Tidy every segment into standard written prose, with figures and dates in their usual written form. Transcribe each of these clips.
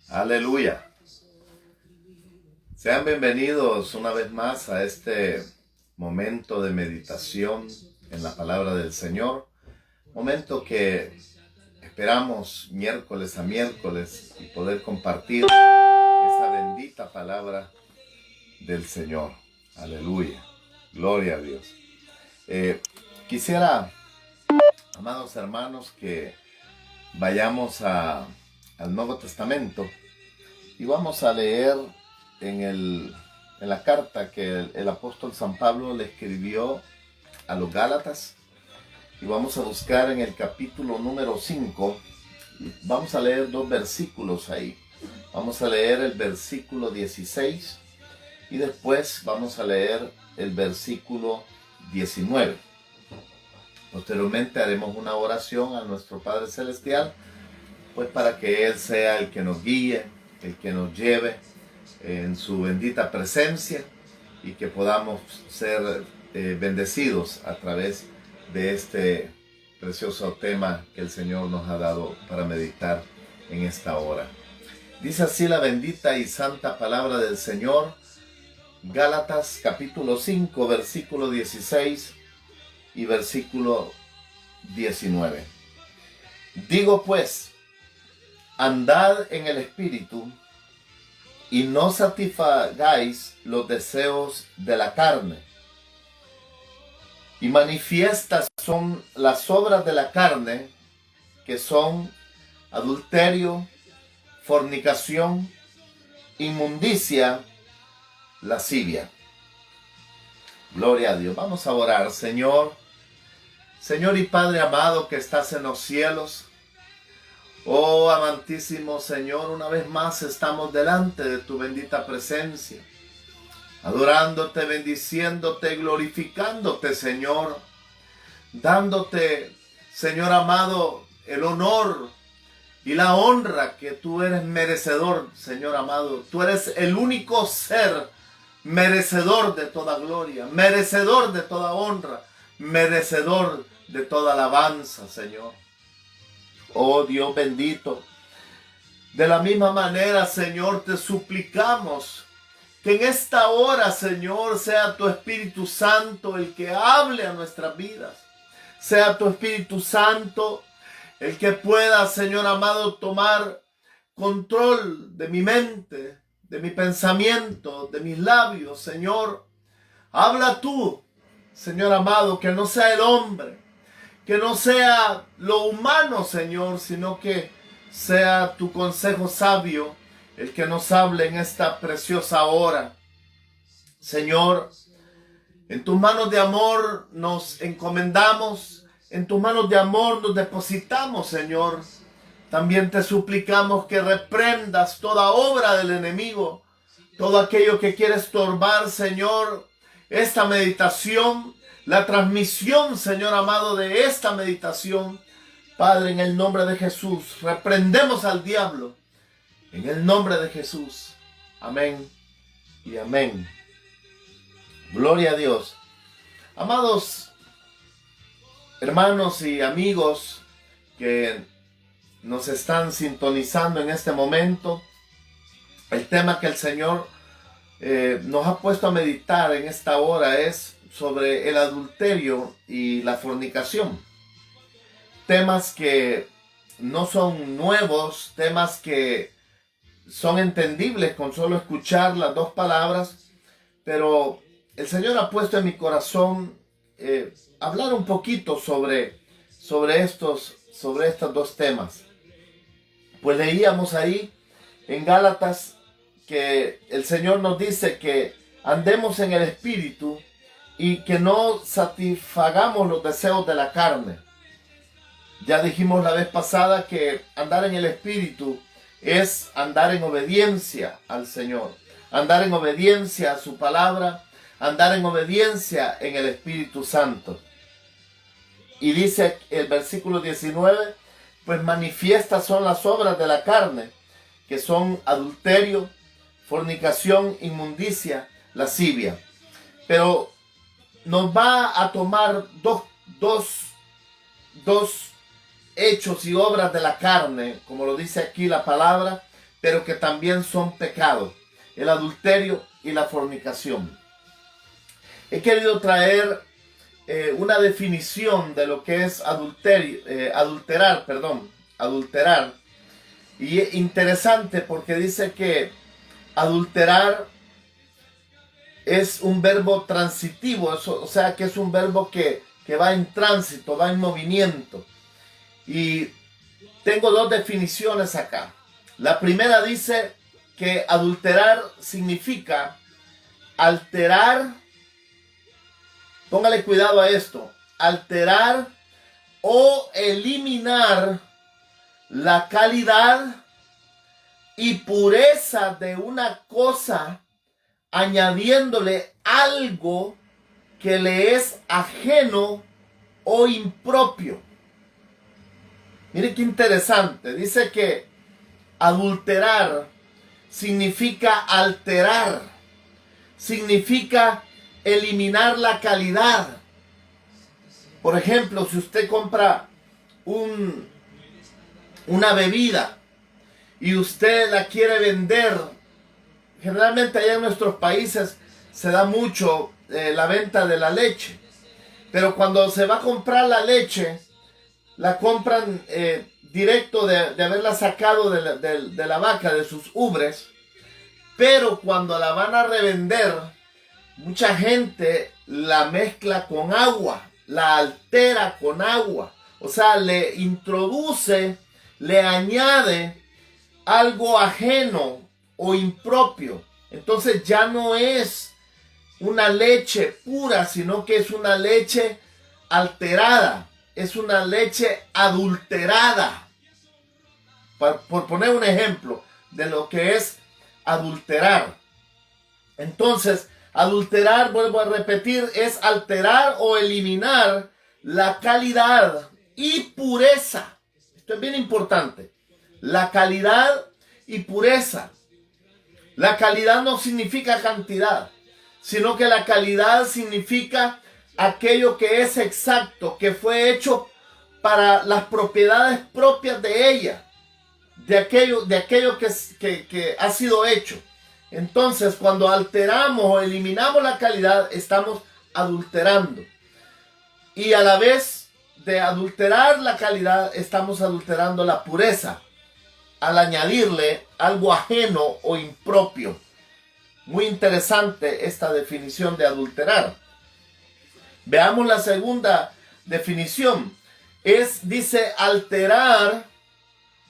Aleluya. Sean bienvenidos una vez más a este momento de meditación en la palabra del Señor. Momento que esperamos miércoles a miércoles y poder compartir esa bendita palabra del Señor. Aleluya. Gloria a Dios. Quisiera, amados hermanos, que vayamos al Nuevo Testamento y vamos a leer en la carta que el apóstol San Pablo le escribió a los Gálatas, y vamos a buscar en el capítulo número 5. Vamos a leer dos versículos ahí. Vamos a leer el versículo 16 y después vamos a leer el versículo 19. Posteriormente haremos una oración a nuestro Padre Celestial, pues para que Él sea el que nos guíe, el que nos lleve en su bendita presencia y que podamos ser bendecidos a través de este precioso tema que el Señor nos ha dado para meditar en esta hora. Dice así la bendita y santa palabra del Señor, Gálatas capítulo 5, versículo 16 y versículo 19. Digo pues, andad en el Espíritu, y no satisfagáis los deseos de la carne. Y manifiestas son las obras de la carne, que son adulterio, fornicación, inmundicia, lascivia. Gloria a Dios. Vamos a orar. Señor y Padre amado que estás en los cielos, oh amantísimo Señor, una vez más estamos delante de tu bendita presencia, adorándote, bendiciéndote, glorificándote, Señor, dándote, Señor amado, el honor y la honra que tú eres merecedor, Señor amado. Tú eres el único ser merecedor de toda gloria, merecedor de toda honra, merecedor de toda alabanza, Señor. Oh Dios bendito, de la misma manera, Señor, te suplicamos que en esta hora, Señor, sea tu Espíritu Santo el que hable a nuestras vidas. Sea tu Espíritu Santo el que pueda, Señor amado, tomar control de mi mente, de mi pensamiento, de mis labios, Señor. Habla tú, Señor amado, que no sea el hombre, que no sea lo humano, Señor, sino que sea tu consejo sabio el que nos hable en esta preciosa hora. Señor, en tus manos de amor nos encomendamos, en tus manos de amor nos depositamos, Señor. También te suplicamos que reprendas toda obra del enemigo, todo aquello que quiere estorbar, Señor, esta meditación, la transmisión, Señor amado, de esta meditación. Padre, en el nombre de Jesús, reprendemos al diablo. En el nombre de Jesús. Amén y amén. Gloria a Dios. Amados hermanos y amigos que nos están sintonizando en este momento, el tema que el Señor nos ha puesto a meditar en esta hora es sobre el adulterio y la fornicación. Temas que no son nuevos, temas que son entendibles con solo escuchar las dos palabras, pero el Señor ha puesto en mi corazón hablar un poquito sobre estos dos temas. Pues leíamos ahí en Gálatas que el Señor nos dice que andemos en el Espíritu y que no satisfagamos los deseos de la carne. Ya dijimos la vez pasada que andar en el Espíritu es andar en obediencia al Señor, andar en obediencia a su palabra, andar en obediencia en el Espíritu Santo. Y dice el versículo 19, pues manifiestas son las obras de la carne, que son adulterio, fornicación, inmundicia, lascivia. Pero nos va a tomar dos hechos y obras de la carne, como lo dice aquí la palabra, pero que también son pecados: el adulterio y la fornicación. He querido traer una definición de lo que es adulterar. Y es interesante porque dice que adulterar es un verbo transitivo, o sea que es un verbo que va en tránsito, va en movimiento. Y tengo dos definiciones acá. La primera dice que adulterar significa alterar, póngale cuidado a esto, alterar o eliminar la calidad y pureza de una cosa, añadiéndole algo que le es ajeno o impropio. Mire qué interesante. Dice que adulterar significa alterar, significa eliminar la calidad. Por ejemplo, si usted compra una bebida y usted la quiere vender, generalmente allá en nuestros países se da mucho la venta de la leche, pero cuando se va a comprar la leche, la compran directo de haberla sacado de la vaca, de sus ubres, pero cuando la van a revender, mucha gente la mezcla con agua, la altera con agua, o sea, le introduce, le añade algo ajeno o impropio. Entonces ya no es una leche pura, sino que es una leche alterada, es una leche adulterada. Por poner un ejemplo de lo que es adulterar. Entonces, adulterar, vuelvo a repetir, es alterar o eliminar la calidad y pureza. Esto es bien importante. La calidad y pureza. La calidad no significa cantidad, sino que la calidad significa aquello que es exacto, que fue hecho para las propiedades propias de ella, de aquello que ha sido hecho. Entonces, cuando alteramos o eliminamos la calidad, estamos adulterando. Y a la vez de adulterar la calidad, estamos adulterando la pureza, al añadirle algo ajeno o impropio. Muy interesante esta definición de adulterar. Veamos la segunda definición. Dice alterar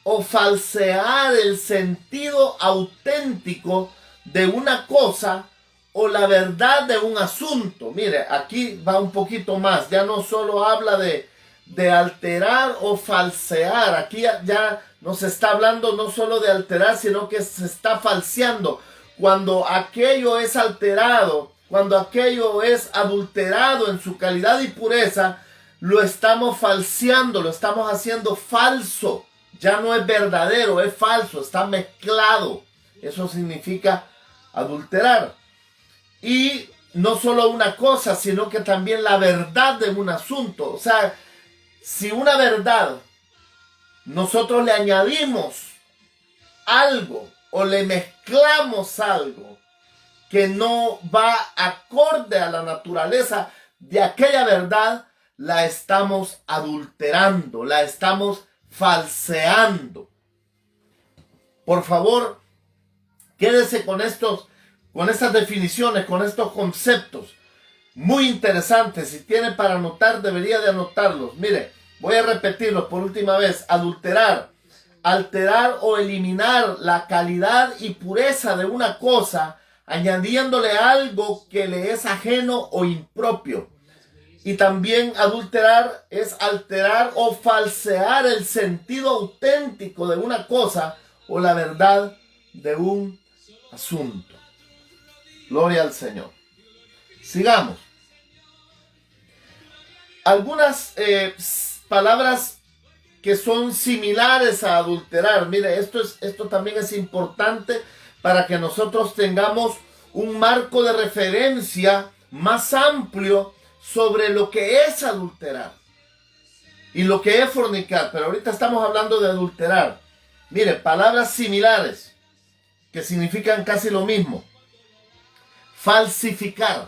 o falsear el sentido auténtico de una cosa o la verdad de un asunto. Mire, aquí va un poquito más. Ya no solo habla de alterar o falsear. Aquí ya nos está hablando no solo de alterar, sino que se está falseando. Cuando aquello es alterado, cuando aquello es adulterado en su calidad y pureza, lo estamos falseando, lo estamos haciendo falso. Ya no es verdadero, es falso, está mezclado. Eso significa adulterar. Y no solo una cosa, sino que también la verdad de un asunto. O sea, si una verdad nosotros le añadimos algo o le mezclamos algo que no va acorde a la naturaleza de aquella verdad, la estamos adulterando, la estamos falseando. Por favor, quédese con estas definiciones, con estos conceptos muy interesantes. Si tiene para anotar, debería de anotarlos. Mire, voy a repetirlos por última vez. Adulterar, alterar o eliminar la calidad y pureza de una cosa, añadiéndole algo que le es ajeno o impropio. Y también adulterar es alterar o falsear el sentido auténtico de una cosa o la verdad de un asunto. Gloria al Señor. Sigamos. Algunas palabras que son similares a adulterar. Mire, esto también es importante para que nosotros tengamos un marco de referencia más amplio sobre lo que es adulterar y lo que es fornicar. Pero ahorita estamos hablando de adulterar. Mire, palabras similares. que significan casi lo mismo. Falsificar.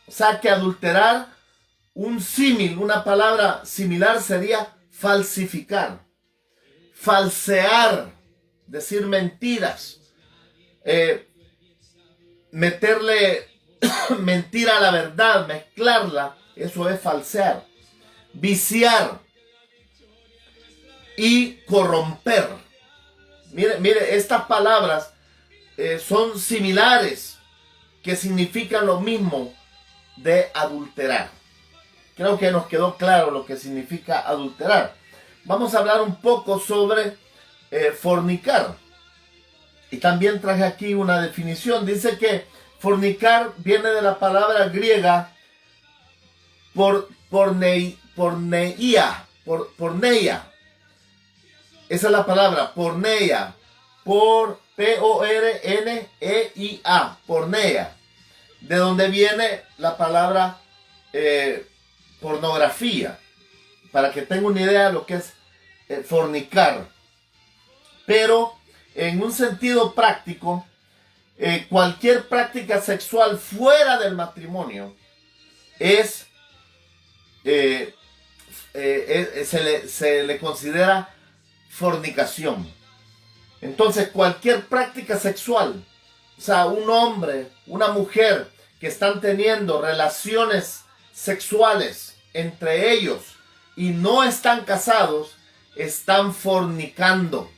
O sea que adulterar, un símil, una palabra similar sería falsificar. Falsear, decir mentiras. Meterle mentira a la verdad, mezclarla, eso es falsear. Viciar y corromper. Mire, estas palabras son similares, que significan lo mismo de adulterar. Creo que nos quedó claro lo que significa adulterar. Vamos a hablar un poco sobre fornicar. Y también traje aquí una definición. Dice que fornicar viene de la palabra griega porneia. Esa es la palabra, porneia. P-O-R-N-E-I-A. Porneia. De donde viene la palabra pornografía. Para que tenga una idea de lo que es fornicar. Pero en un sentido práctico, cualquier práctica sexual fuera del matrimonio se le considera fornicación. Entonces, cualquier práctica sexual, o sea, un hombre, una mujer que están teniendo relaciones sexuales entre ellos y no están casados, están fornicando.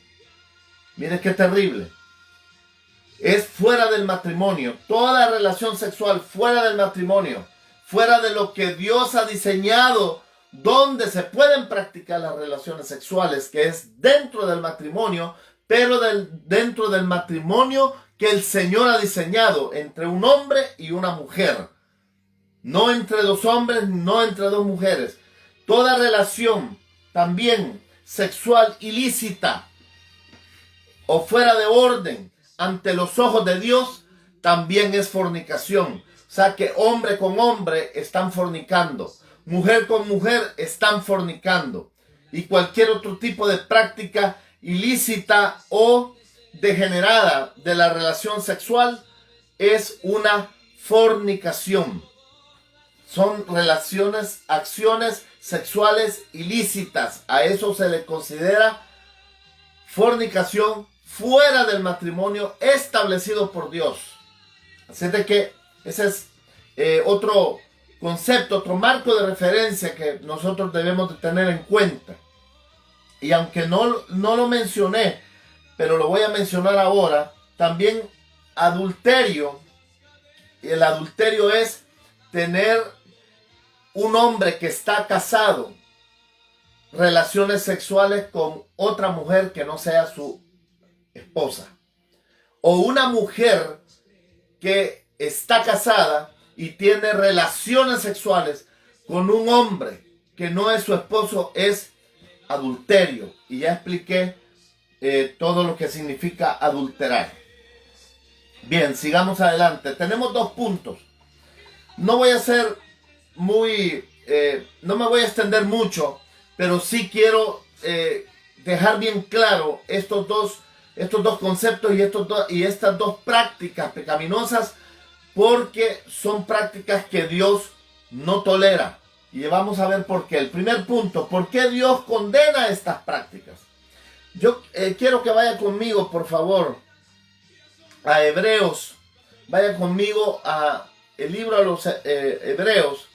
Mire qué terrible. Es fuera del matrimonio. Toda relación sexual fuera del matrimonio, fuera de lo que Dios ha diseñado, donde se pueden practicar las relaciones sexuales, que es dentro del matrimonio, pero dentro del matrimonio que el Señor ha diseñado entre un hombre y una mujer. No entre dos hombres, no entre dos mujeres. Toda relación también sexual ilícita o fuera de orden ante los ojos de Dios también es fornicación. O sea que hombre con hombre están fornicando, mujer con mujer están fornicando, y cualquier otro tipo de práctica ilícita o degenerada de la relación sexual es una fornicación. Son relaciones, acciones sexuales ilícitas. A eso se le considera fornicación fuera del matrimonio establecido por Dios. Así de que ese es otro concepto, otro marco de referencia que nosotros debemos de tener en cuenta. Y aunque no lo mencioné, pero lo voy a mencionar ahora, también adulterio. El adulterio es tener un hombre que está casado, relaciones sexuales con otra mujer que no sea su esposa. O una mujer que está casada y tiene relaciones sexuales con un hombre que no es su esposo, es adulterio. Y ya expliqué todo lo que significa adulterar. Bien, sigamos adelante. Tenemos 2 puntos. No voy a ser no me voy a extender mucho, pero sí quiero dejar bien claro estos dos conceptos y estas dos prácticas pecaminosas, porque son prácticas que Dios no tolera. Y vamos a ver por qué. El primer punto, ¿por qué Dios condena estas prácticas? Yo quiero que vaya conmigo, por favor, a Hebreos. Vaya conmigo a el libro a los Hebreos,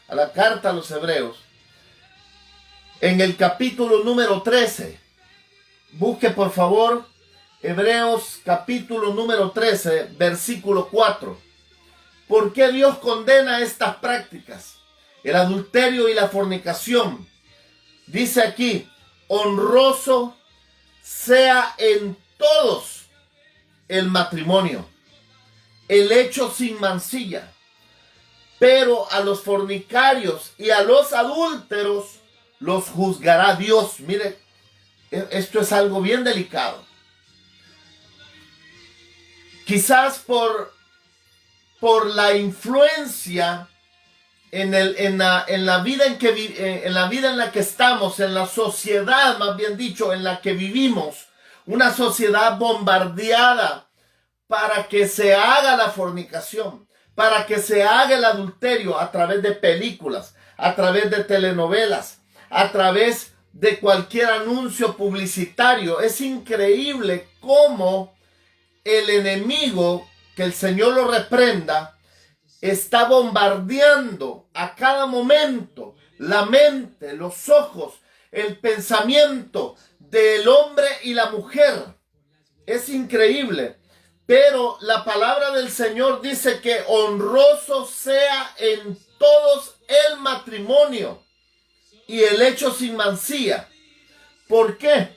a la carta a los Hebreos, en el capítulo número 13. Busque por favor Hebreos capítulo número 13, versículo 4. ¿Por qué Dios condena estas prácticas? El adulterio y la fornicación. Dice aquí, honroso sea en todos el matrimonio, el hecho sin mancilla. Pero a los fornicarios y a los adúlteros los juzgará Dios. Mire, esto es algo bien delicado. Quizás por la influencia en la vida en la que estamos, en la sociedad, más bien dicho, en la que vivimos, una sociedad bombardeada para que se haga la fornicación, para que se haga el adulterio a través de películas, a través de telenovelas, a través de cualquier anuncio publicitario. Es increíble cómo el enemigo, que el Señor lo reprenda, está bombardeando a cada momento la mente, los ojos, el pensamiento del hombre y la mujer. Es increíble. Pero la palabra del Señor dice que honroso sea en todos el matrimonio y el hecho sin mancilla. ¿Por qué?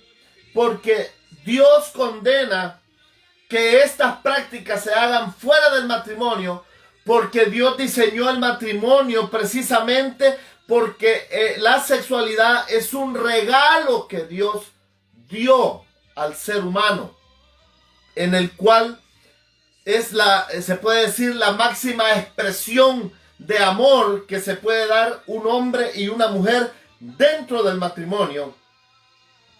Porque Dios condena que estas prácticas se hagan fuera del matrimonio, porque Dios diseñó el matrimonio precisamente porque la sexualidad es un regalo que Dios dio al ser humano, en el cual es se puede decir, la máxima expresión de amor que se puede dar un hombre y una mujer dentro del matrimonio,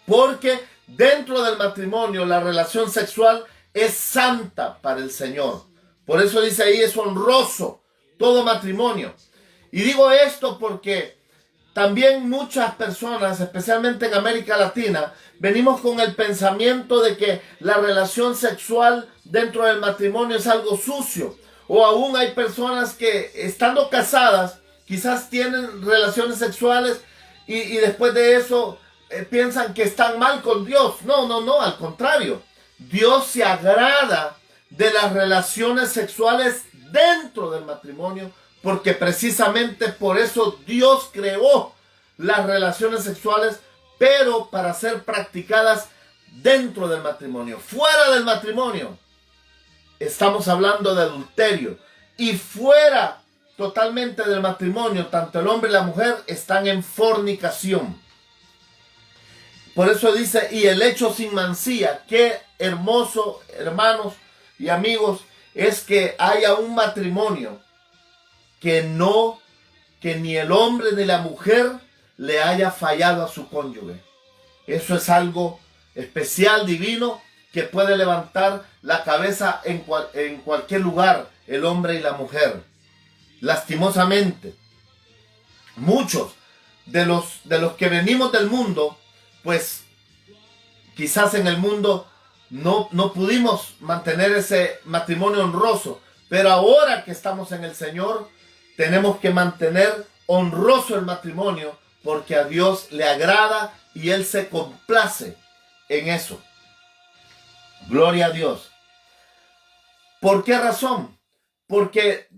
porque dentro del matrimonio la relación sexual es santa para el Señor. Por eso dice ahí, es honroso todo matrimonio. Y digo esto porque también muchas personas, especialmente en América Latina, venimos con el pensamiento de que la relación sexual dentro del matrimonio es algo sucio. O aún hay personas que, estando casadas, quizás tienen relaciones sexuales y después de eso piensan que están mal con Dios. No, al contrario. Dios se agrada de las relaciones sexuales dentro del matrimonio, porque precisamente por eso Dios creó las relaciones sexuales, pero para ser practicadas dentro del matrimonio. Fuera del matrimonio estamos hablando de adulterio, y fuera totalmente del matrimonio, tanto el hombre y la mujer están en fornicación. Por eso dice, y el hecho sin mancilla. Qué hermoso, hermanos y amigos, es que haya un matrimonio que ni el hombre ni la mujer le haya fallado a su cónyuge. Eso es algo especial, divino, que puede levantar la cabeza en cualquier lugar, el hombre y la mujer. Lastimosamente, muchos de los que venimos del mundo, pues quizás en el mundo no pudimos mantener ese matrimonio honroso, pero ahora que estamos en el Señor, tenemos que mantener honroso el matrimonio, porque a Dios le agrada y Él se complace en eso. Gloria a Dios. ¿Por qué razón? Porque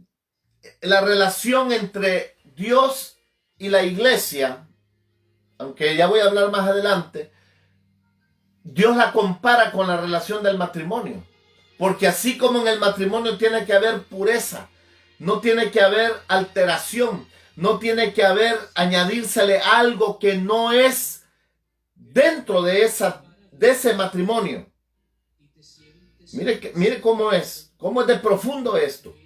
la relación entre Dios y la iglesia, aunque ya voy a hablar más adelante, Dios la compara con la relación del matrimonio. Porque así como en el matrimonio tiene que haber pureza, no tiene que haber alteración, no tiene que añadírsele algo que no es dentro de ese matrimonio. Mire cómo es de profundo esto.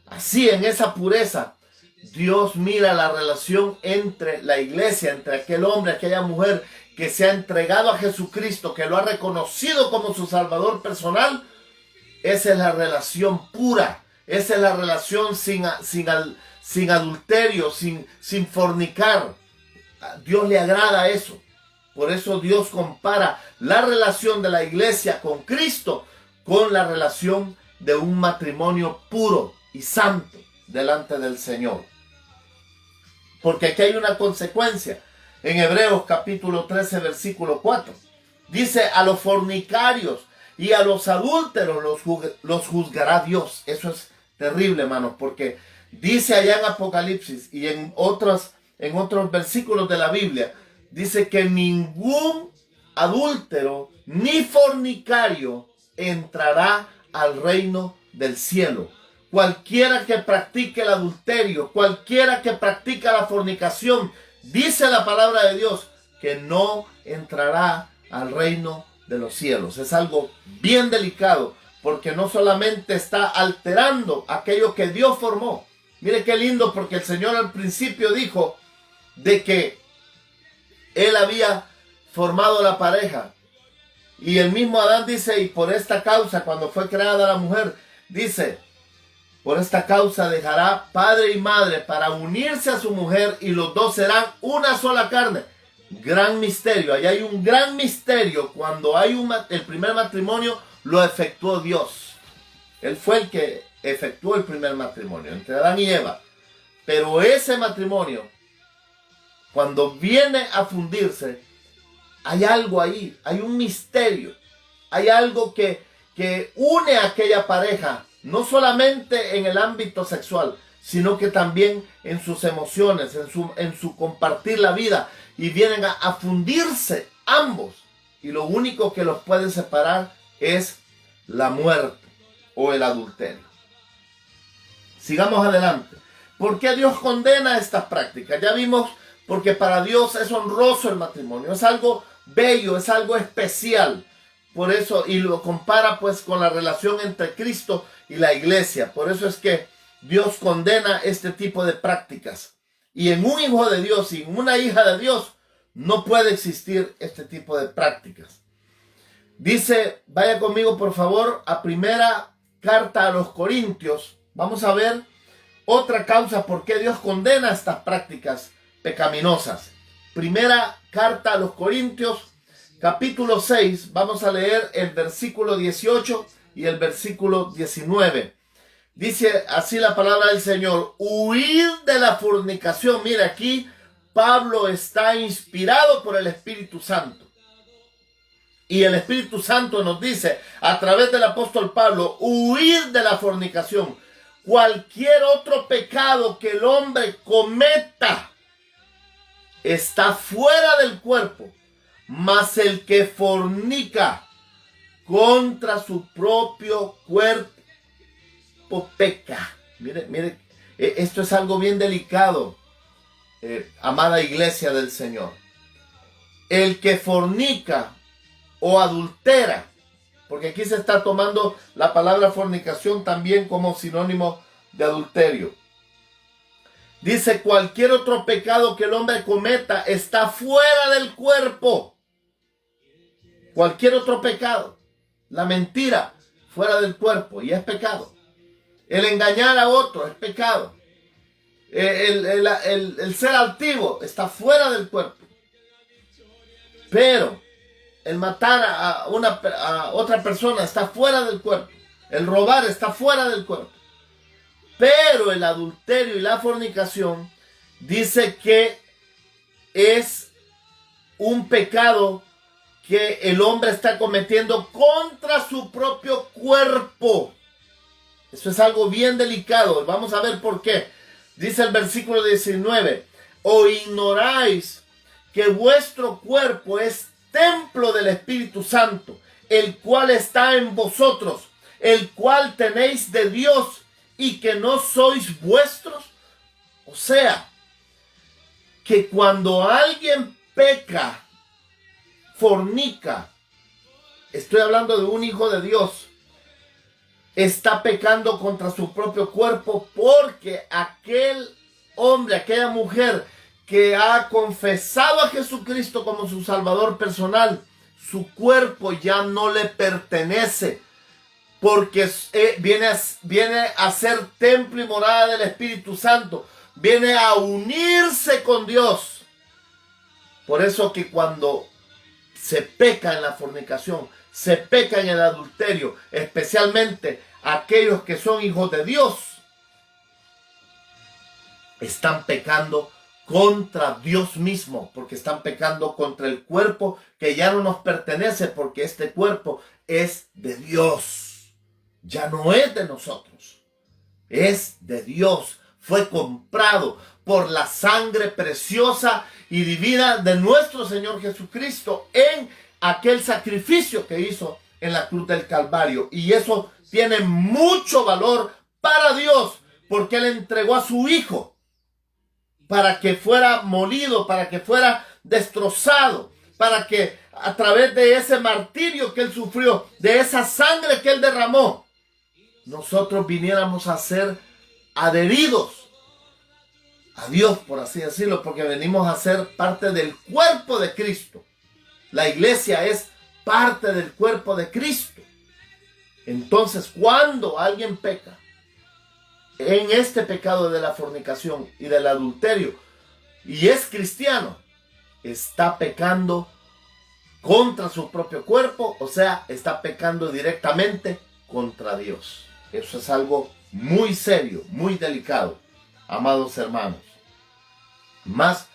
Así, en esa pureza, Dios mira la relación entre la iglesia, entre aquel hombre, aquella mujer que se ha entregado a Jesucristo, que lo ha reconocido como su Salvador personal. Esa es la relación pura, esa es la relación sin adulterio, sin fornicar. A Dios le agrada eso. Por eso Dios compara la relación de la iglesia con Cristo con la relación de un matrimonio puro y santo delante del Señor. Porque aquí hay una consecuencia. En Hebreos capítulo 13, versículo 4. Dice, a los fornicarios y a los adúlteros los juzgará Dios. Eso es terrible, hermanos, porque dice allá en Apocalipsis y en otros versículos de la Biblia, dice que ningún adúltero ni fornicario entrará al reino del cielo. Cualquiera que practique el adulterio, cualquiera que practica la fornicación, dice la palabra de Dios que no entrará al reino de los cielos. Es algo bien delicado, porque no solamente está alterando aquello que Dios formó. Mire qué lindo, porque el Señor al principio dijo de que Él había formado la pareja Y el mismo Adán dice, y por esta causa, cuando fue creada la mujer, dice, por esta causa dejará padre y madre para unirse a su mujer y los dos serán una sola carne. Gran misterio, ahí hay un gran misterio. Cuando hay el primer matrimonio, lo efectuó Dios. Él fue el que efectuó el primer matrimonio entre Adán y Eva. Pero ese matrimonio, cuando viene a fundirse, hay algo ahí, hay un misterio, hay algo que une a aquella pareja, no solamente en el ámbito sexual, sino que también en sus emociones, en su compartir la vida, y vienen a fundirse ambos. Y lo único que los puede separar es la muerte o el adulterio. Sigamos adelante. ¿Por qué Dios condena estas prácticas? Ya vimos, porque para Dios es honroso el matrimonio, es algo bello, es algo especial. Por eso, y lo compara pues con la relación entre Cristo y la iglesia. Por eso es que Dios condena este tipo de prácticas. Y en un hijo de Dios y en una hija de Dios no puede existir este tipo de prácticas. Dice, vaya conmigo por favor a primera carta a los Corintios. Vamos a ver otra causa por qué Dios condena estas prácticas pecaminosas. Primera carta a los Corintios, capítulo 6, vamos a leer el versículo 18 y el versículo 19. Dice así la palabra del Señor: huid de la fornicación. Mira, aquí Pablo está inspirado por el Espíritu Santo. Y el Espíritu Santo nos dice a través del apóstol Pablo: huid de la fornicación. Cualquier otro pecado que el hombre cometa está fuera del cuerpo, mas el que fornica contra su propio cuerpo peca. Mire, esto es algo bien delicado, amada iglesia del Señor. El que fornica o adultera, porque aquí se está tomando la palabra fornicación también como sinónimo de adulterio. Dice, cualquier otro pecado que el hombre cometa está fuera del cuerpo. Cualquier otro pecado. La mentira, fuera del cuerpo, y es pecado. El engañar a otro es pecado. El ser altivo está fuera del cuerpo. Pero el matar a otra persona está fuera del cuerpo. El robar está fuera del cuerpo. Pero el adulterio y la fornicación dice que es un pecado que el hombre está cometiendo contra su propio cuerpo. Eso es algo bien delicado. Vamos a ver por qué. Dice el versículo 19: ¿o ignoráis que vuestro cuerpo es templo del Espíritu Santo, el cual está en vosotros, el cual tenéis de Dios, y que no sois vuestros? O sea, que cuando alguien peca, fornica, estoy hablando de un hijo de Dios, está pecando contra su propio cuerpo, porque aquel hombre, aquella mujer que ha confesado a Jesucristo como su Salvador personal, su cuerpo ya no le pertenece, porque viene a ser templo y morada del Espíritu Santo, viene a unirse con Dios. Por eso que cuando se peca en la fornicación, se peca en el adulterio, especialmente aquellos que son hijos de Dios, están pecando contra Dios mismo, porque están pecando contra el cuerpo que ya no nos pertenece, porque este cuerpo es de Dios. Ya no es de nosotros, es de Dios. Fue comprado por la sangre preciosa y divina de nuestro Señor Jesucristo en aquel sacrificio que hizo en la cruz del Calvario. Y eso tiene mucho valor para Dios, porque Él entregó a su Hijo para que fuera molido, para que fuera destrozado, para que a través de ese martirio que Él sufrió, de esa sangre que Él derramó, nosotros viniéramos a ser adheridos a Dios, por así decirlo, porque venimos a ser parte del cuerpo de Cristo. La iglesia es parte del cuerpo de Cristo. Entonces, cuando alguien peca en este pecado de la fornicación y del adulterio y es cristiano, está pecando contra su propio cuerpo, o sea, está pecando directamente contra Dios. Eso es algo muy serio, muy delicado, amados hermanos. Más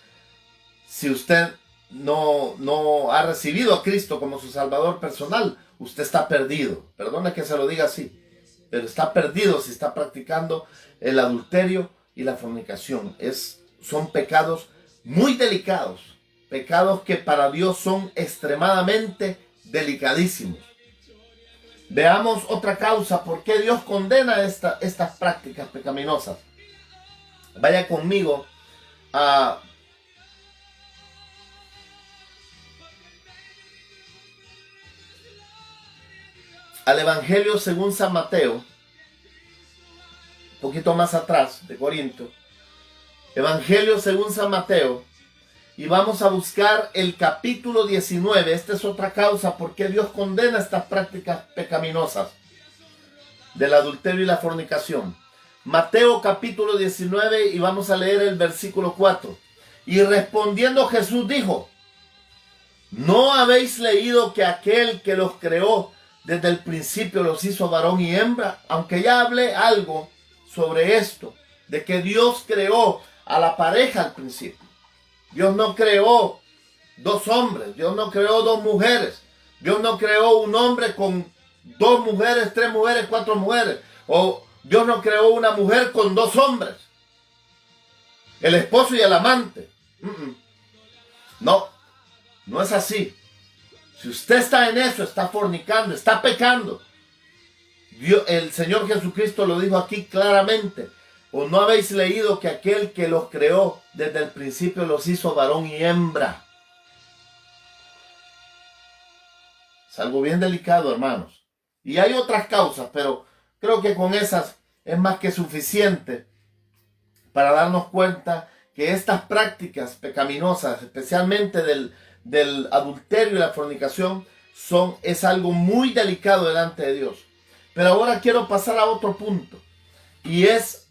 si usted no ha recibido a Cristo como su Salvador personal, usted está perdido. Perdone que se lo diga así, pero está perdido si está practicando el adulterio y la fornicación. Son pecados muy delicados, pecados que para Dios son extremadamente delicadísimos. Veamos otra causa por qué Dios condena estas prácticas pecaminosas. Vaya conmigo al Evangelio según San Mateo, un poquito más atrás de Corinto. Evangelio según San Mateo, y vamos a buscar el capítulo 19. Esta es otra causa por qué Dios condena estas prácticas pecaminosas del adulterio y la fornicación. Mateo capítulo 19, y vamos a leer el versículo 4. Y respondiendo Jesús dijo: ¿no habéis leído que aquel que los creó desde el principio los hizo varón y hembra? Aunque ya hablé algo sobre esto, de que Dios creó a la pareja al principio. Dios no creó dos hombres, Dios no creó dos mujeres, Dios no creó un hombre con dos mujeres, tres mujeres, cuatro mujeres, o Dios no creó una mujer con dos hombres, el esposo y el amante. No, no es así. Si usted está en eso, está fornicando, está pecando. El Señor Jesucristo lo dijo aquí claramente. ¿O no habéis leído que aquel que los creó desde el principio los hizo varón y hembra? Es algo bien delicado, hermanos. Y hay otras causas, pero creo que con esas es más que suficiente para darnos cuenta que estas prácticas pecaminosas, especialmente del adulterio y la fornicación, es algo muy delicado delante de Dios. Pero ahora quiero pasar a otro punto, y es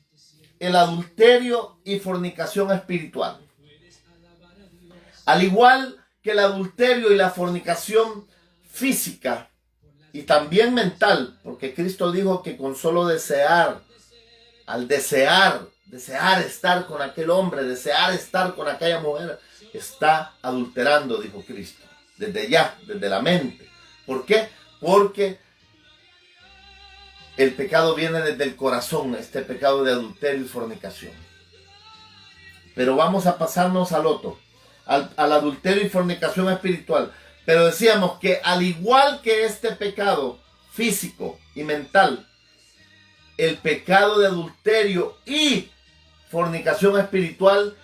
el adulterio y fornicación espiritual. Al igual que el adulterio y la fornicación física y también mental, porque Cristo dijo que con solo desear, al desear estar con aquel hombre, desear estar con aquella mujer, está adulterando, dijo Cristo, desde ya, desde la mente. ¿Por qué? Porque el pecado viene desde el corazón, este pecado de adulterio y fornicación. Pero vamos a pasarnos al otro, al adulterio y fornicación espiritual. Pero decíamos que al igual que este pecado físico y mental, el pecado de adulterio y fornicación espiritual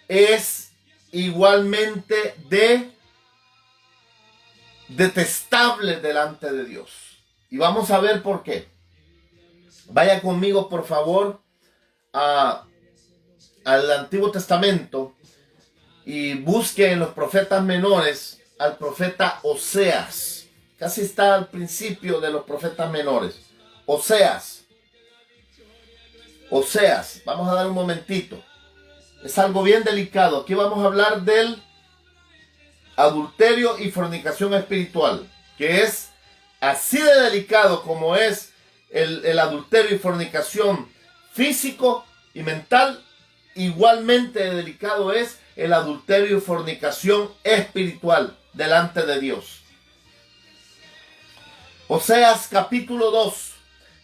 es igualmente detestable delante de Dios. Y vamos a ver por qué. Vaya conmigo, por favor, al Antiguo Testamento y busque en los profetas menores al profeta Oseas. Casi está al principio de los profetas menores. Oseas, vamos a dar un momentito. Es algo bien delicado. Aquí vamos a hablar del adulterio y fornicación espiritual, que es así de delicado como es el adulterio y fornicación físico y mental. Igualmente delicado es el adulterio y fornicación espiritual delante de Dios. Oseas capítulo 2,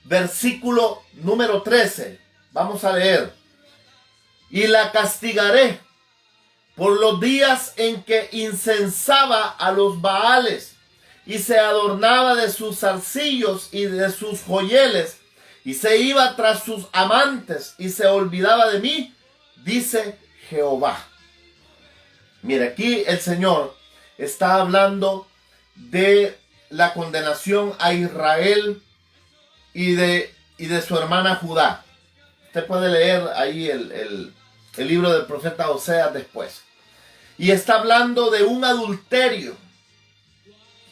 versículo número 13. Vamos a leer. Y la castigaré por los días en que incensaba a los Baales y se adornaba de sus zarcillos y de sus joyeles, y se iba tras sus amantes y se olvidaba de mí, dice Jehová. Mira, aquí el Señor está hablando de la condenación a Israel y de su hermana Judá. Usted puede leer ahí el libro del profeta Oseas después. Y está hablando de un adulterio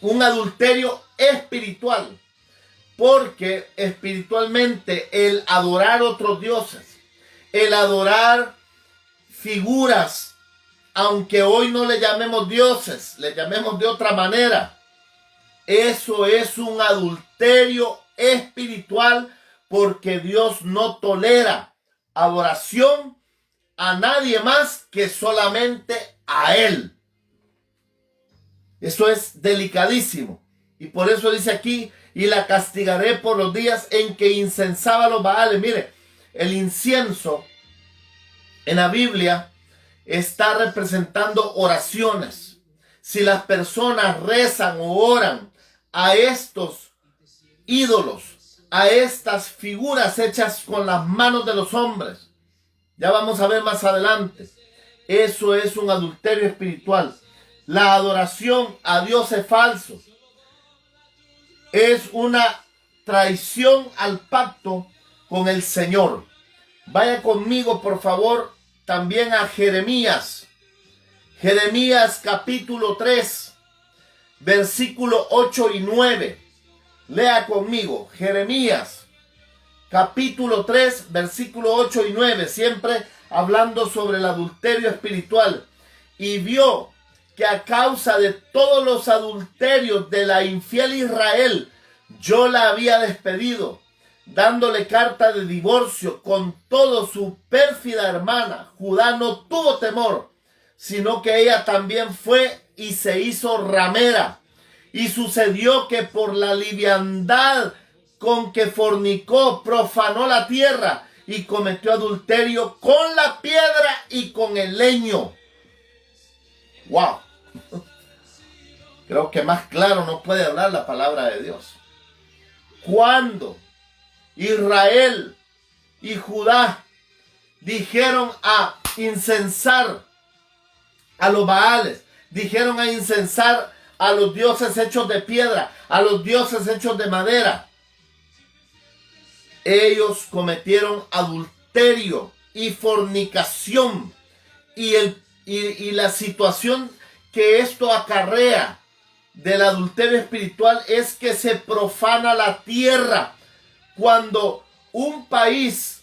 un adulterio espiritual, porque espiritualmente el adorar otros dioses, el adorar figuras, aunque hoy no le llamemos dioses, le llamemos de otra manera, eso es un adulterio espiritual, porque Dios no tolera adoración a nadie más que solamente a Él. Eso es delicadísimo. Y por eso dice aquí, y la castigaré por los días en que incensaba a los Baales. Mire, el incienso en la Biblia está representando oraciones. Si las personas rezan o oran a estos ídolos, a estas figuras hechas con las manos de los hombres, ya vamos a ver más adelante, eso es un adulterio espiritual. La adoración a dioses falsos es una traición al pacto con el Señor. Vaya conmigo, por favor, también a Jeremías. Jeremías capítulo 3, versículo 8 y 9. Lea conmigo, Jeremías capítulo 3, versículo 8 y 9, siempre hablando sobre el adulterio espiritual. Y vio que a causa de todos los adulterios de la infiel Israel, yo la había despedido, dándole carta de divorcio con todo su pérfida hermana. Judá no tuvo temor, sino que ella también fue y se hizo ramera. Y sucedió que por la liviandad con que fornicó, profanó la tierra y cometió adulterio con la piedra y con el leño. ¡Wow! Creo que más claro no puede hablar la palabra de Dios. Cuando Israel y Judá dijeron a incensar a los Baales, dijeron a incensar a los dioses hechos de piedra, a los dioses hechos de madera, ellos cometieron adulterio y fornicación, y la situación que esto acarrea del adulterio espiritual es que se profana la tierra. Cuando un país,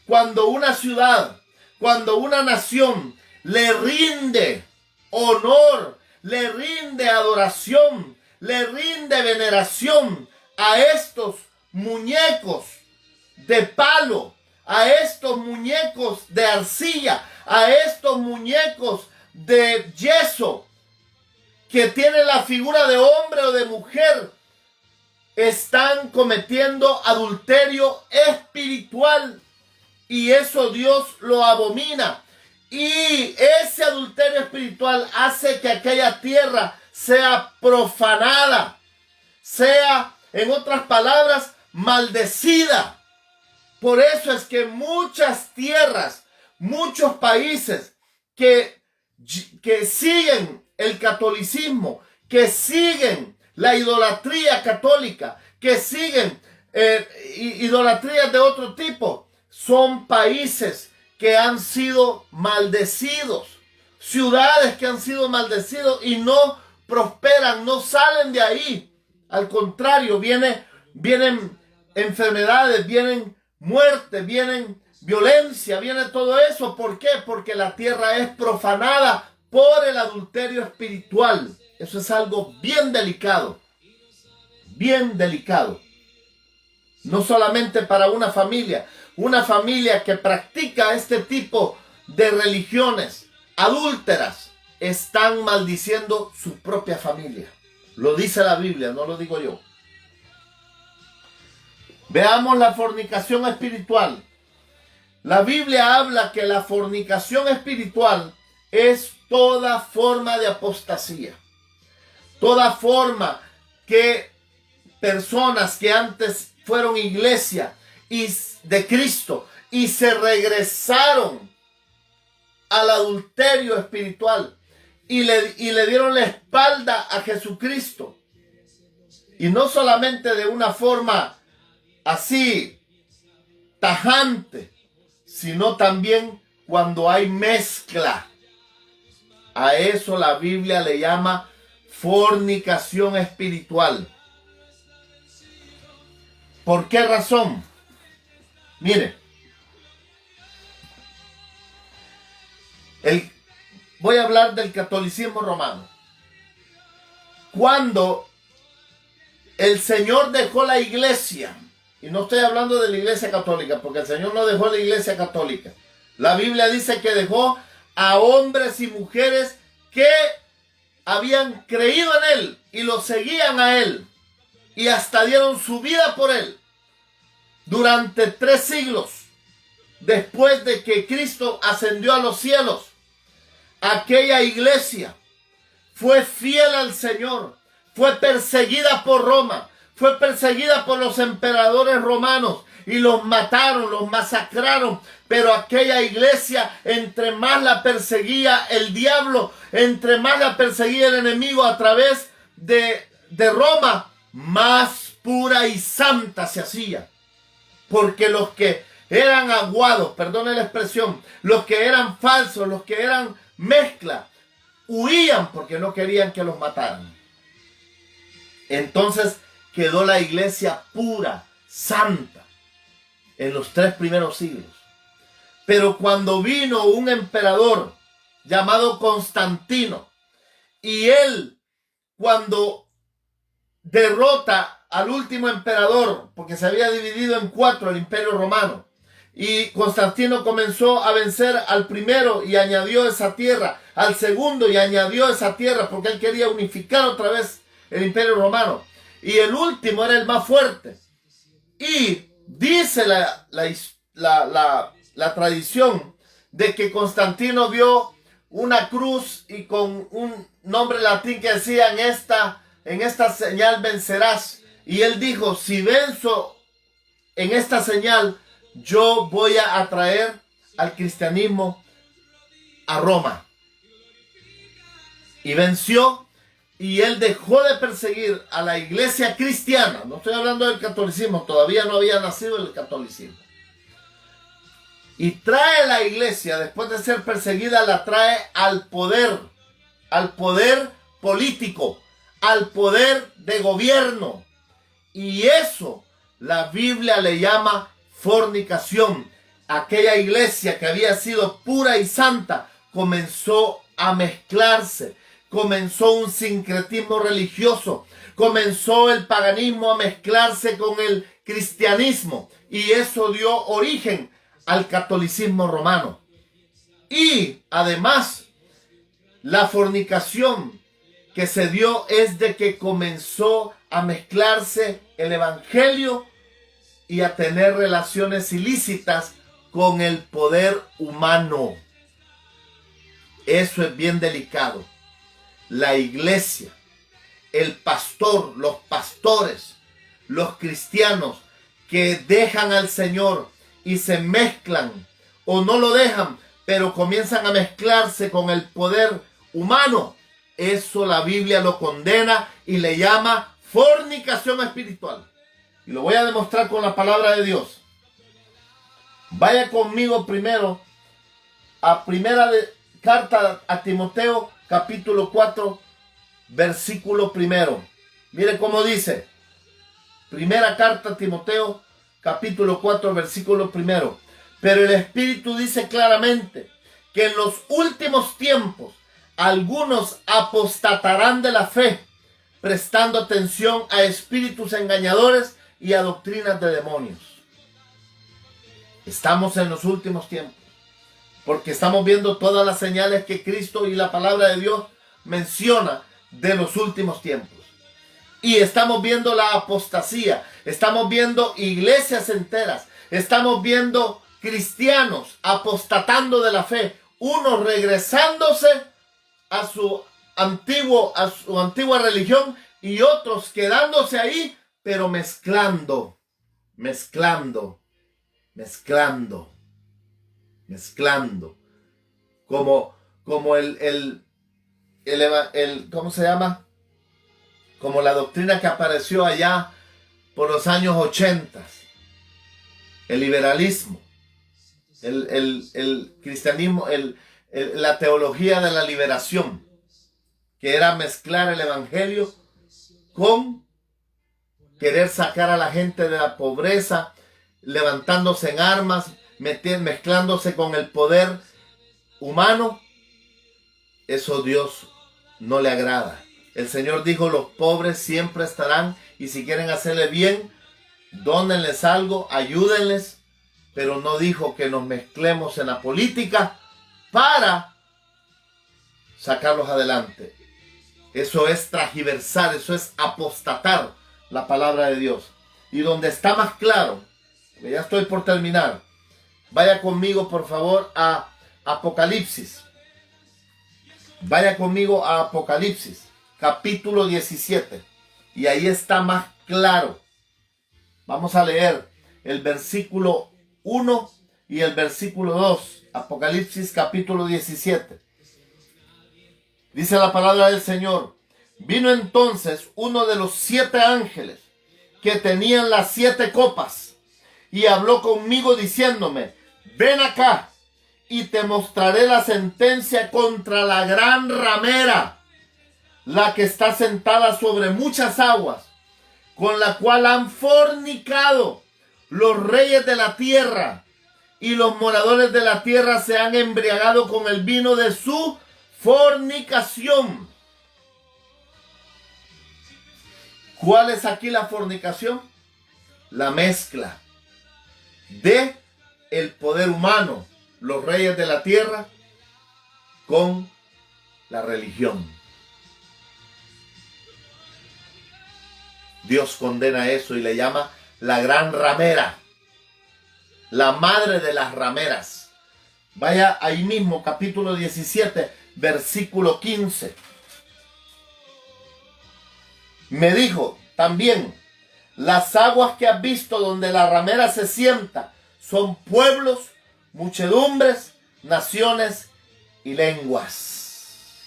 cuando una ciudad, cuando una nación le rinde honor, le rinde adoración, le rinde veneración a estos muñecos de palo, a estos muñecos de arcilla, a estos muñecos de yeso que tienen la figura de hombre o de mujer, están cometiendo adulterio espiritual, y eso Dios lo abomina. Y ese adulterio espiritual hace que aquella tierra sea profanada, sea, en otras palabras, maldecida. Por eso es que muchas tierras, muchos países que siguen el catolicismo, que siguen la idolatría católica, que siguen idolatrías de otro tipo, son países que han sido maldecidos, ciudades que han sido maldecidos y no prosperan, no salen de ahí. Al contrario, vienen enfermedades, vienen muerte, vienen violencia, viene todo eso. ¿Por qué? Porque la tierra es profanada por el adulterio espiritual. Eso es algo bien delicado, bien delicado. No solamente para una familia que practica este tipo de religiones adúlteras, están maldiciendo su propia familia. Lo dice la Biblia, no lo digo yo. Veamos la fornicación espiritual. La Biblia habla que la fornicación espiritual es toda forma de apostasía. Toda forma que personas que antes fueron iglesia y de Cristo y se regresaron al adulterio espiritual y le dieron la espalda a Jesucristo. Y no solamente de una forma así tajante, sino también cuando hay mezcla. A eso la Biblia le llama fornicación espiritual. ¿Por qué razón? Mire, voy a hablar del catolicismo romano. Cuando el Señor dejó la iglesia, y no estoy hablando de la iglesia católica, porque el Señor no dejó la iglesia católica. La Biblia dice que dejó a hombres y mujeres que habían creído en Él y lo seguían a Él y hasta dieron su vida por Él durante 3 siglos después de que Cristo ascendió a los cielos. Aquella iglesia fue fiel al Señor, fue perseguida por Roma, fue perseguida por los emperadores romanos y los mataron, los masacraron. Pero aquella iglesia, entre más la perseguía el diablo, entre más la perseguía el enemigo a través de Roma, más pura y santa se hacía. Porque los que eran aguados, perdone la expresión, los que eran falsos, los que eran mezcla, huían porque no querían que los mataran. Entonces quedó la iglesia pura, santa, en los 3 primeros siglos. Pero cuando vino un emperador llamado Constantino, y él, cuando derrota al último emperador, porque se había dividido en 4 el imperio romano, y Constantino comenzó a vencer al primero y añadió esa tierra, al segundo y añadió esa tierra, porque él quería unificar otra vez el imperio romano, y el último era el más fuerte. Y dice la tradición de que Constantino vio una cruz y con un nombre latín que decía: en esta señal vencerás. Y él dijo: si venzo en esta señal, yo voy a atraer al cristianismo a Roma. Y venció, y él dejó de perseguir a la iglesia cristiana. No estoy hablando del catolicismo, todavía no había nacido el catolicismo. Y trae la iglesia, después de ser perseguida, la trae al poder político, al poder de gobierno. Y eso la Biblia le llama fornicación. Aquella iglesia que había sido pura y santa comenzó a mezclarse, comenzó un sincretismo religioso, comenzó el paganismo a mezclarse con el cristianismo, y eso dio origen al catolicismo romano. Y además, la fornicación que se dio es de que comenzó a mezclarse el evangelio y a tener relaciones ilícitas con el poder humano. Eso es bien delicado. La iglesia, el pastor, los pastores, los cristianos que dejan al Señor y se mezclan, o no lo dejan, pero comienzan a mezclarse con el poder humano, eso la Biblia lo condena y le llama fornicación espiritual. Y lo voy a demostrar con la palabra de Dios. Vaya conmigo primero a carta a Timoteo, capítulo 4, versículo 1. Mire cómo dice. Primera carta a Timoteo, capítulo 4, versículo 1. Pero el Espíritu dice claramente que en los últimos tiempos algunos apostatarán de la fe, prestando atención a espíritus engañadores y a doctrinas de demonios. Estamos en los últimos tiempos, porque estamos viendo todas las señales que Cristo y la palabra de Dios menciona de los últimos tiempos. Y estamos viendo la apostasía, estamos viendo iglesias enteras, estamos viendo cristianos apostatando de la fe, unos regresándose a su antigua religión y otros quedándose ahí, pero mezclando, como el ¿cómo se llama? Como la doctrina que apareció allá por los años 80, el liberalismo, el cristianismo, la teología de la liberación, que era mezclar el evangelio con querer sacar a la gente de la pobreza, levantándose en armas, mezclándose con el poder humano. Eso Dios no le agrada. El Señor dijo, los pobres siempre estarán, y si quieren hacerle bien, dónenles algo, ayúdenles, pero no dijo que nos mezclemos en la política para sacarlos adelante. Eso es transgiversar, eso es apostatar la palabra de Dios. Y donde está más claro, ya estoy por terminar, vaya conmigo por favor a Apocalipsis. Vaya conmigo a Apocalipsis, capítulo 17. Y ahí está más claro. Vamos a leer el versículo 1 y el versículo 2. Apocalipsis, capítulo 17. Dice la palabra del Señor. Vino entonces uno de los 7 ángeles que tenían las 7 copas y habló conmigo diciéndome, ven acá y te mostraré la sentencia contra la gran ramera, la que está sentada sobre muchas aguas, con la cual han fornicado los reyes de la tierra, y los moradores de la tierra se han embriagado con el vino de su fornicación. ¿Cuál es aquí la fornicación? La mezcla de el poder humano, los reyes de la tierra, con la religión. Dios condena eso y le llama la gran ramera, la madre de las rameras. Vaya ahí mismo, capítulo 17, versículo 15. Me dijo también, las aguas que has visto donde la ramera se sienta son pueblos, muchedumbres, naciones y lenguas.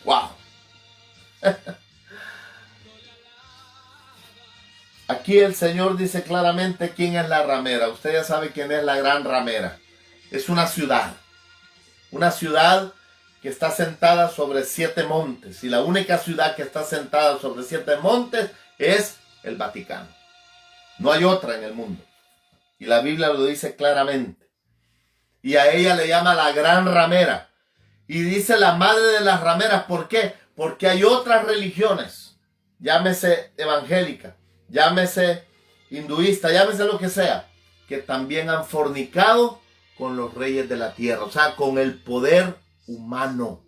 ¡Wow! Aquí el Señor dice claramente quién es la ramera. Usted ya sabe quién es la gran ramera. Es una ciudad que está sentada sobre 7 montes. Y la única ciudad que está sentada sobre 7 montes es el Vaticano. No hay otra en el mundo. Y la Biblia lo dice claramente. Y a ella le llama la gran ramera. Y dice la madre de las rameras. ¿Por qué? Porque hay otras religiones. Llámese evangélica, llámese hinduista, llámese lo que sea, que también han fornicado con los reyes de la tierra. O sea, con el poder humano.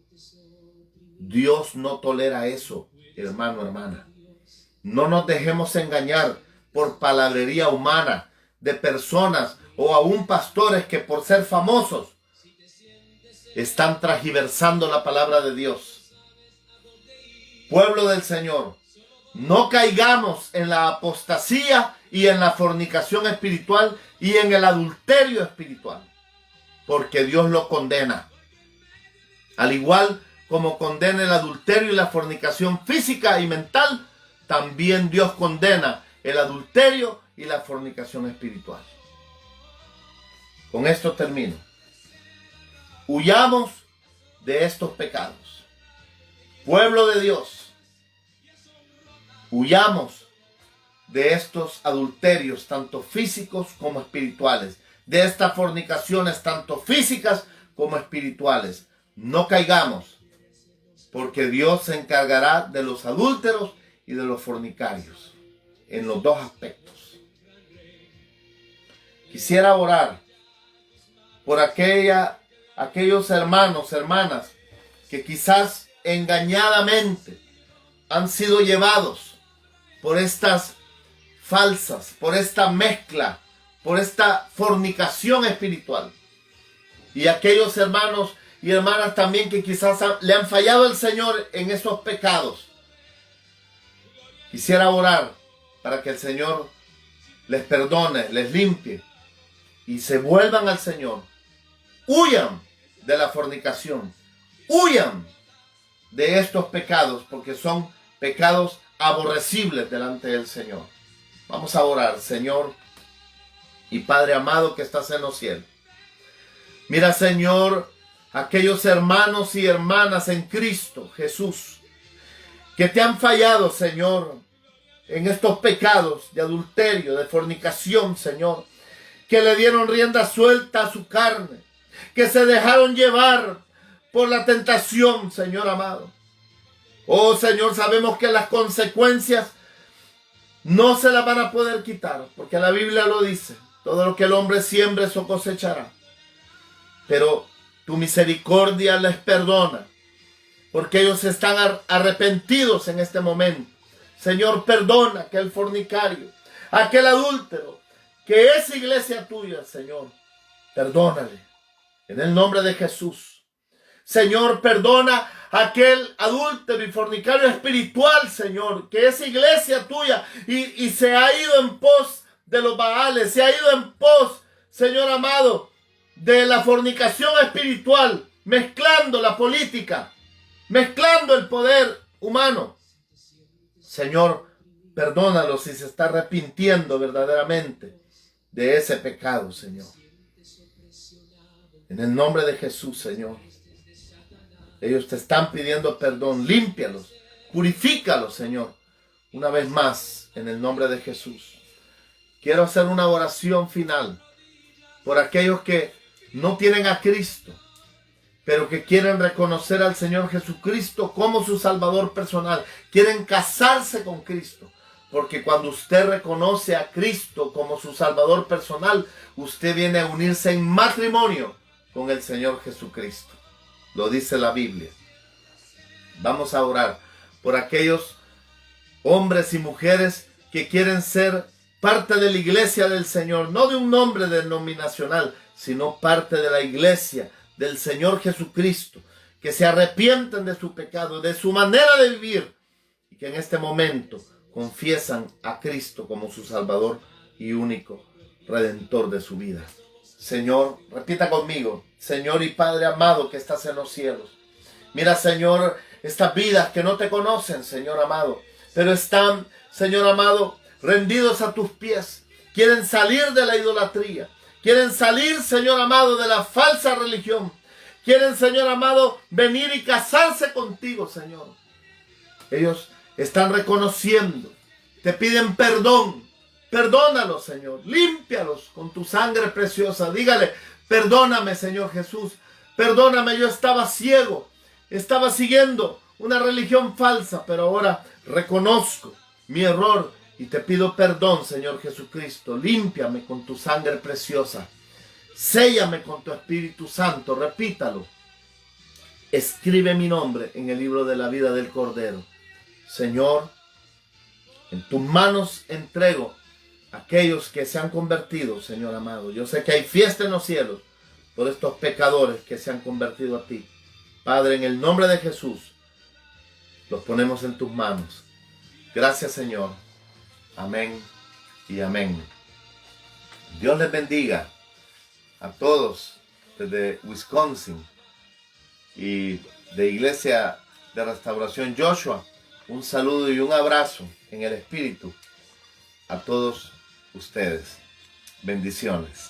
Dios no tolera eso, hermano, hermana. No nos dejemos engañar por palabrería humana de personas o aún pastores que por ser famosos están transgiversando la palabra de Dios. Pueblo del Señor, no caigamos en la apostasía y en la fornicación espiritual y en el adulterio espiritual, porque Dios lo condena. Al igual como condena el adulterio y la fornicación física y mental, también Dios condena el adulterio y la fornicación espiritual. Con esto termino. Huyamos de estos pecados. Pueblo de Dios, huyamos de estos adulterios, tanto físicos como espirituales, de estas fornicaciones, tanto físicas como espirituales. No caigamos, porque Dios se encargará de los adúlteros y de los fornicarios, en los dos aspectos. Quisiera orar por aquellos hermanos, hermanas, que quizás engañadamente han sido llevados por estas falsas, por esta mezcla, por esta fornicación espiritual. Y aquellos hermanos y hermanas también que quizás le han fallado al Señor en esos pecados. Quisiera orar para que el Señor les perdone, les limpie y se vuelvan al Señor. Huyan de la fornicación, huyan de estos pecados, porque son pecados aborrecibles delante del Señor. Vamos a orar. Señor y Padre amado que estás en los cielos. Mira, Señor, aquellos hermanos y hermanas en Cristo Jesús que te han fallado, Señor, en estos pecados de adulterio, de fornicación, Señor, que le dieron rienda suelta a su carne, que se dejaron llevar por la tentación, Señor amado. Oh, Señor, sabemos que las consecuencias no se las van a poder quitar, porque la Biblia lo dice: todo lo que el hombre siembre, eso cosechará. Pero tu misericordia les perdona, porque ellos están arrepentidos en este momento. Señor, perdona a aquel fornicario, a aquel adúltero, que es iglesia tuya, Señor. Perdónale, en el nombre de Jesús. Señor, perdona a aquel adúltero y fornicario espiritual, Señor, que es iglesia tuya y se ha ido en pos de los Baales, se ha ido en pos, Señor amado, de la fornicación espiritual, mezclando la política, mezclando el poder humano. Señor, perdónalo si se está arrepintiendo verdaderamente de ese pecado, Señor. En el nombre de Jesús, Señor. Ellos te están pidiendo perdón. Límpialos, purifícalos, Señor. Una vez más, en el nombre de Jesús. Quiero hacer una oración final por aquellos que no tienen a Cristo, pero que quieren reconocer al Señor Jesucristo como su Salvador personal. Quieren casarse con Cristo, porque cuando usted reconoce a Cristo como su Salvador personal, usted viene a unirse en matrimonio con el Señor Jesucristo. Lo dice la Biblia. Vamos a orar por aquellos hombres y mujeres que quieren ser parte de la iglesia del Señor, no de un nombre denominacional, sino parte de la iglesia del Señor Jesucristo, que se arrepienten de su pecado, de su manera de vivir, y que en este momento confiesan a Cristo como su Salvador y único Redentor de su vida. Señor, repita conmigo: Señor y Padre amado que estás en los cielos, mira, Señor, estas vidas que no te conocen, Señor amado, pero están, Señor amado, rendidos a tus pies. Quieren salir de la idolatría. Quieren salir, Señor amado, de la falsa religión. Quieren, Señor amado, venir y casarse contigo, Señor. Ellos están reconociendo. Te piden perdón. Perdónalos, Señor. Límpialos con tu sangre preciosa. Dígale: perdóname, Señor Jesús. Perdóname, yo estaba ciego. Estaba siguiendo una religión falsa, pero ahora reconozco mi error y te pido perdón, Señor Jesucristo. Límpiame con tu sangre preciosa. Séllame con tu Espíritu Santo. Repítalo. Escribe mi nombre en el libro de la vida del Cordero. Señor, en tus manos entrego a aquellos que se han convertido, Señor amado. Yo sé que hay fiesta en los cielos por estos pecadores que se han convertido a ti. Padre, en el nombre de Jesús, los ponemos en tus manos. Gracias, Señor. Amén y amén. Dios les bendiga a todos desde Wisconsin y de Iglesia de Restauración Joshua. Un saludo y un abrazo en el Espíritu a todos ustedes. Bendiciones.